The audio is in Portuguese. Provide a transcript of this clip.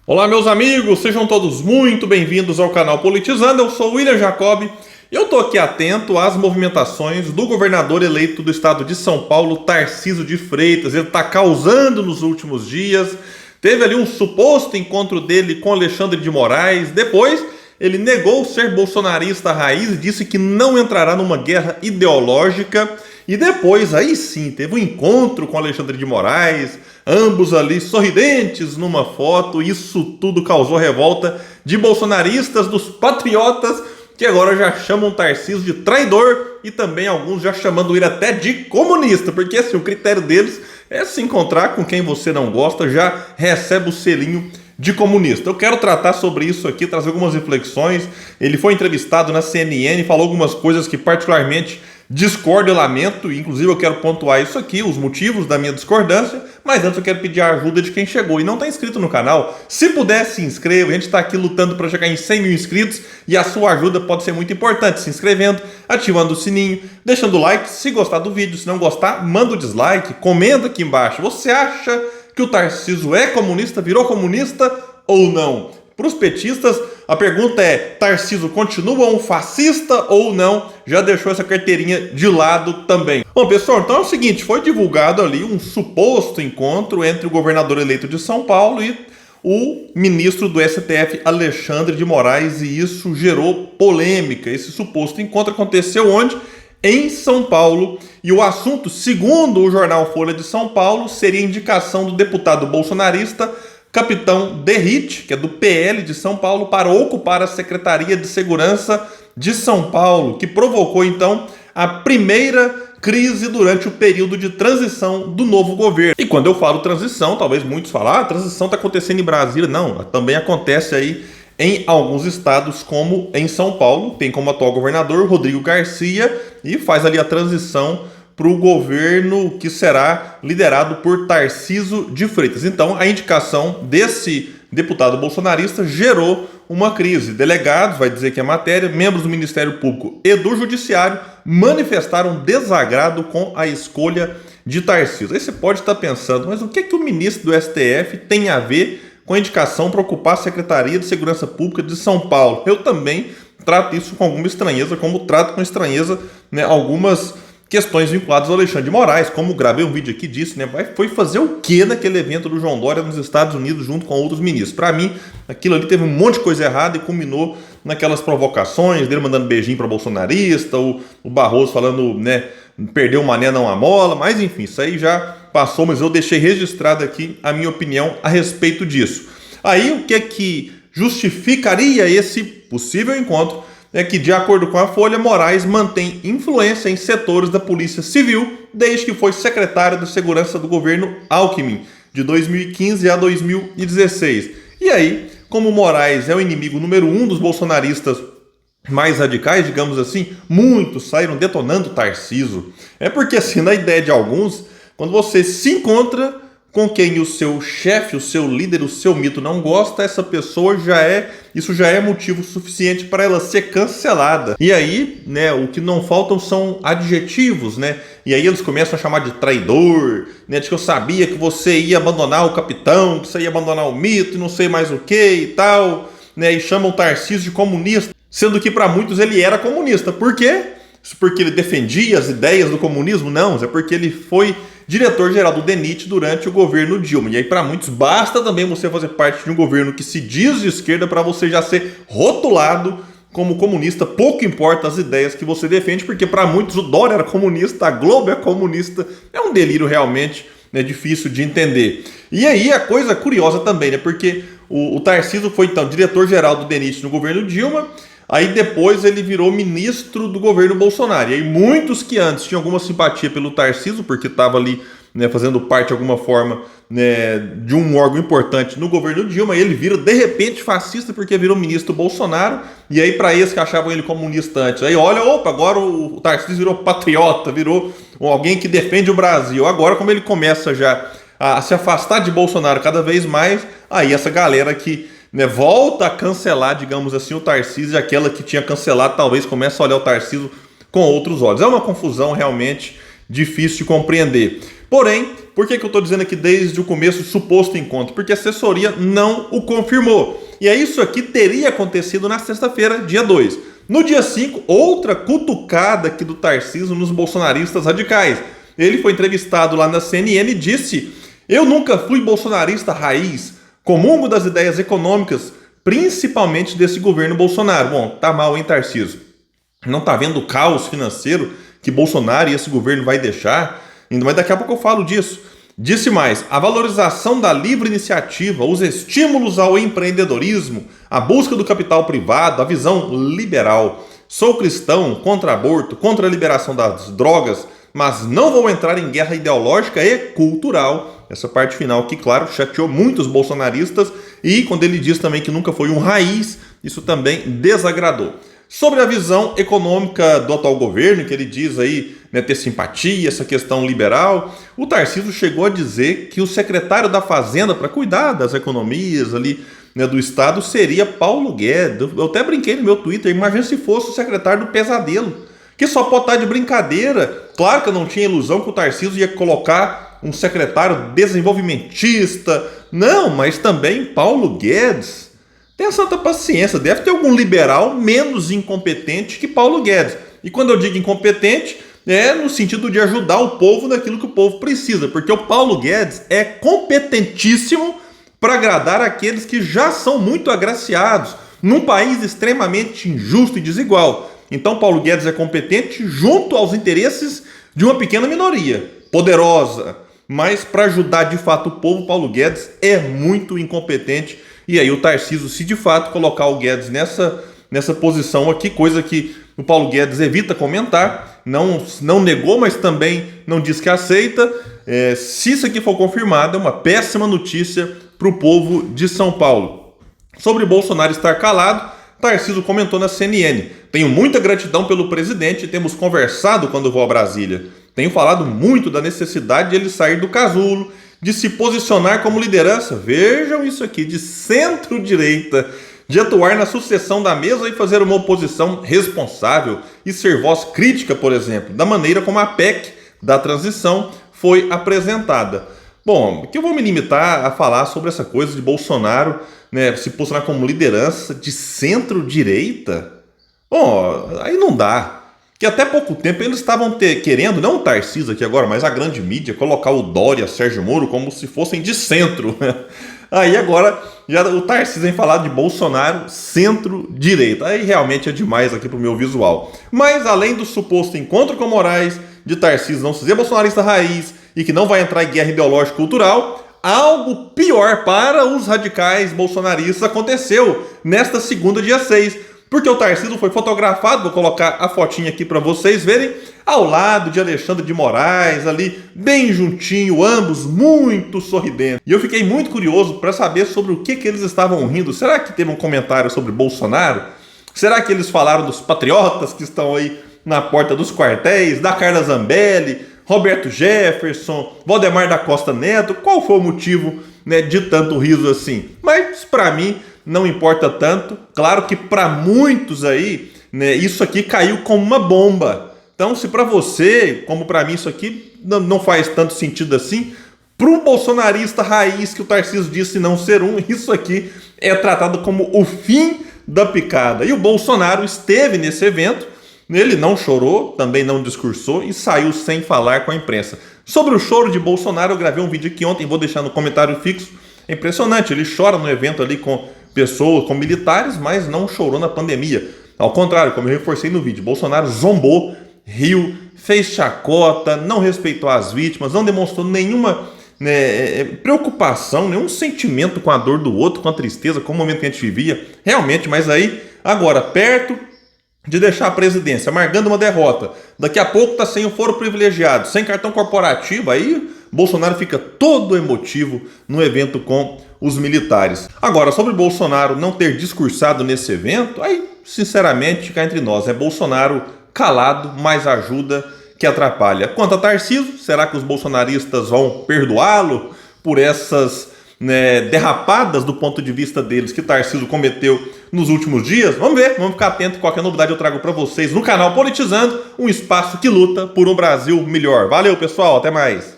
Olá, meus amigos, sejam todos muito bem-vindos ao canal Politizando. Eu sou o William Jacob e eu estou aqui atento às movimentações do governador eleito do estado de São Paulo, Tarcísio de Freitas. Ele está causando nos últimos dias. Teve ali um suposto encontro dele com Alexandre de Moraes. Depois, ele negou ser bolsonarista raiz e disse que não entrará numa guerra ideológica. E depois, aí sim, teve um encontro com Alexandre de Moraes, ambos ali sorridentes numa foto. Isso tudo causou revolta de bolsonaristas, dos patriotas, que agora já chamam Tarcísio de traidor e também alguns já chamando ele até de comunista, porque assim, o critério deles é se encontrar com quem você não gosta, já recebe o selinho de comunista. Eu quero tratar sobre isso aqui, trazer algumas reflexões. Ele foi entrevistado na CNN, falou algumas coisas que particularmente discordo e lamento, inclusive eu quero pontuar isso aqui, os motivos da minha discordância, mas antes eu quero pedir a ajuda de quem chegou e não está inscrito no canal. Se puder, se inscreva, a gente está aqui lutando para chegar em 100 mil inscritos e a sua ajuda pode ser muito importante, se inscrevendo, ativando o sininho, deixando o like, se gostar do vídeo, se não gostar, manda o dislike, comenta aqui embaixo. Você acha que o Tarcísio é comunista, virou comunista ou não? Para os petistas, a pergunta é: Tarcísio continua um fascista ou não? Já deixou essa carteirinha de lado também. Bom, pessoal, então é o seguinte, foi divulgado ali um suposto encontro entre o governador eleito de São Paulo e o ministro do STF, Alexandre de Moraes, e isso gerou polêmica. Esse suposto encontro aconteceu onde? Em São Paulo, e o assunto, segundo o jornal Folha de São Paulo, seria a indicação do deputado bolsonarista Capitão Derrite, que é do PL de São Paulo, para ocupar a Secretaria de Segurança de São Paulo, que provocou então a primeira crise durante o período de transição do novo governo. E quando eu falo transição, talvez muitos falem, a transição está acontecendo em Brasília. Não, também acontece aí em alguns estados, como em São Paulo, tem como atual governador Rodrigo Garcia e faz ali a transição para o governo que será liderado por Tarcísio de Freitas. Então, a indicação desse deputado bolsonarista gerou uma crise. Delegados, vai dizer que é matéria, membros do Ministério Público e do Judiciário manifestaram desagrado com a escolha de Tarcísio. Aí você pode estar pensando, mas o que o ministro do STF tem a ver com a indicação para ocupar a Secretaria de Segurança Pública de São Paulo? Eu também trato isso com alguma estranheza, como trato com estranheza, né, algumas questões vinculadas ao Alexandre de Moraes, como gravei um vídeo aqui disso, né? Foi fazer o que naquele evento do João Dória nos Estados Unidos junto com outros ministros? Para mim, aquilo ali teve um monte de coisa errada e culminou naquelas provocações dele mandando beijinho para bolsonarista, o Barroso falando, né, perdeu o mané não a mola, mas enfim, isso aí já passou, mas eu deixei registrado aqui a minha opinião a respeito disso. Aí o que é que justificaria esse possível encontro? É que, de acordo com a Folha, Moraes mantém influência em setores da Polícia Civil desde que foi secretário de Segurança do governo Alckmin, de 2015 a 2016. E aí, como Moraes é o inimigo número 1 dos bolsonaristas mais radicais, digamos assim, muitos saíram detonando Tarcísio. É porque, assim, na ideia de alguns, quando você se encontra com quem o seu chefe, o seu líder, o seu mito não gosta, essa pessoa isso já é motivo suficiente para ela ser cancelada. E aí, né, o que não faltam são adjetivos, né? E aí eles começam a chamar de traidor, né, de que eu sabia que você ia abandonar o capitão, que você ia abandonar o mito e não sei mais o que e tal, né? E chamam o Tarcísio de comunista, sendo que para muitos ele era comunista. Por quê? Isso porque ele defendia as ideias do comunismo? Não, é porque ele foi diretor-geral do DENIT durante o governo Dilma. E aí, para muitos, basta também você fazer parte de um governo que se diz de esquerda para você já ser rotulado como comunista. Pouco importa as ideias que você defende, porque para muitos o Dória era comunista, a Globo é comunista. É um delírio realmente, né, difícil de entender. E aí a coisa curiosa também, né, porque o Tarcísio foi então diretor-geral do DENIT no governo Dilma. Aí depois ele virou ministro do governo Bolsonaro. E aí muitos que antes tinham alguma simpatia pelo Tarcísio, porque estava ali, né, fazendo parte de alguma forma, né, de um órgão importante no governo Dilma, e ele vira de repente fascista porque virou ministro Bolsonaro. E aí para esses que achavam ele comunista antes, aí olha, opa, agora o Tarcísio virou patriota, virou alguém que defende o Brasil. Agora, como ele começa já a se afastar de Bolsonaro cada vez mais, aí essa galera que, né, volta a cancelar, digamos assim, o Tarcísio, e aquela que tinha cancelado talvez comece a olhar o Tarcísio com outros olhos. É uma confusão realmente difícil de compreender. Porém, por que eu estou dizendo aqui desde o começo suposto encontro? Porque a assessoria não o confirmou. E é isso aqui teria acontecido na sexta-feira, dia 2. No dia 5, outra cutucada aqui do Tarcísio nos bolsonaristas radicais. Ele foi entrevistado lá na CNN e disse: eu nunca fui bolsonarista raiz, comungo das ideias econômicas, principalmente desse governo Bolsonaro. Bom, tá mal, hein, Tarcísio? Não tá vendo o caos financeiro que Bolsonaro e esse governo vai deixar? Mas daqui a pouco eu falo disso. Disse mais: a valorização da livre iniciativa, os estímulos ao empreendedorismo, a busca do capital privado, a visão liberal. Sou cristão, contra aborto, contra a liberação das drogas, mas não vou entrar em guerra ideológica e cultural. Essa parte final que, claro, chateou muitos bolsonaristas, e quando ele diz também que nunca foi um raiz, isso também desagradou. Sobre a visão econômica do atual governo, que ele diz aí, né, ter simpatia, essa questão liberal, o Tarcísio chegou a dizer que o secretário da Fazenda para cuidar das economias ali, né, do Estado seria Paulo Guedes. Eu até brinquei no meu Twitter, imagina se fosse o secretário do pesadelo, que só pode estar de brincadeira. Claro que eu não tinha ilusão que o Tarcísio ia colocar um secretário desenvolvimentista, não, mas também Paulo Guedes. Tenha santa paciência, deve ter algum liberal menos incompetente que Paulo Guedes. E quando eu digo incompetente, é no sentido de ajudar o povo naquilo que o povo precisa, porque o Paulo Guedes é competentíssimo para agradar aqueles que já são muito agraciados num país extremamente injusto e desigual. Então Paulo Guedes é competente junto aos interesses de uma pequena minoria, poderosa, mas para ajudar de fato o povo, Paulo Guedes é muito incompetente. E aí o Tarcísio, se de fato colocar o Guedes nessa posição aqui, coisa que o Paulo Guedes evita comentar, não negou, mas também não diz que aceita, se isso aqui for confirmado, é uma péssima notícia para o povo de São Paulo. Sobre Bolsonaro estar calado, Tarcísio comentou na CNN: tenho muita gratidão pelo presidente, temos conversado quando vou a Brasília. Tenho falado muito da necessidade de ele sair do casulo, de se posicionar como liderança, vejam isso aqui, de centro-direita, de atuar na sucessão da mesa e fazer uma oposição responsável e ser voz crítica, por exemplo, da maneira como a PEC da transição foi apresentada. Bom, que eu vou me limitar a falar sobre essa coisa de Bolsonaro, né, se posicionar como liderança de centro-direita? Bom, aí não dá. Que até pouco tempo eles estavam querendo, não o Tarcísio aqui agora, mas a grande mídia, colocar o Dória, Sérgio Moro como se fossem de centro. Aí agora já o Tarcísio vem falar de Bolsonaro centro-direita. Aí realmente é demais aqui pro meu visual. Mas além do suposto encontro com Moraes, de Tarcísio não se dizer bolsonarista raiz e que não vai entrar em guerra ideológica cultural, algo pior para os radicais bolsonaristas aconteceu nesta segunda, dia 6. Porque o Tarcísio foi fotografado, vou colocar a fotinha aqui para vocês verem, ao lado de Alexandre de Moraes, ali bem juntinho, ambos muito sorridentes. E eu fiquei muito curioso para saber sobre o que eles estavam rindo. Será que teve um comentário sobre Bolsonaro? Será que eles falaram dos patriotas que estão aí na porta dos quartéis, da Carla Zambelli, Roberto Jefferson, Valdemar da Costa Neto? Qual foi o motivo, né, de tanto riso assim? Mas para mim não importa tanto. Claro que para muitos aí, né, isso aqui caiu como uma bomba. Então, se para você, como para mim, isso aqui não faz tanto sentido assim, para um bolsonarista raiz que o Tarcísio disse não ser um, isso aqui é tratado como o fim da picada. E o Bolsonaro esteve nesse evento, ele não chorou, também não discursou e saiu sem falar com a imprensa. Sobre o choro de Bolsonaro, eu gravei um vídeo aqui ontem, vou deixar no comentário fixo. É impressionante, ele chora no evento ali com pessoas, com militares, mas não chorou na pandemia. Ao contrário, como eu reforcei no vídeo, Bolsonaro zombou, riu, fez chacota, não respeitou as vítimas, não demonstrou nenhuma, né, preocupação, nenhum sentimento com a dor do outro, com a tristeza, com o momento que a gente vivia. Realmente, mas aí, agora, perto de deixar a presidência, amargando uma derrota, daqui a pouco está sem o foro privilegiado, sem cartão corporativo, aí Bolsonaro fica todo emotivo no evento com os militares. Agora, sobre Bolsonaro não ter discursado nesse evento, aí, sinceramente, cá entre nós, é Bolsonaro calado, mais ajuda que atrapalha. Quanto a Tarcísio, será que os bolsonaristas vão perdoá-lo por essas, né, derrapadas do ponto de vista deles que Tarcísio cometeu nos últimos dias? Vamos ver, vamos ficar atento. Qualquer novidade eu trago para vocês no canal Politizando, um espaço que luta por um Brasil melhor. Valeu, pessoal, até mais.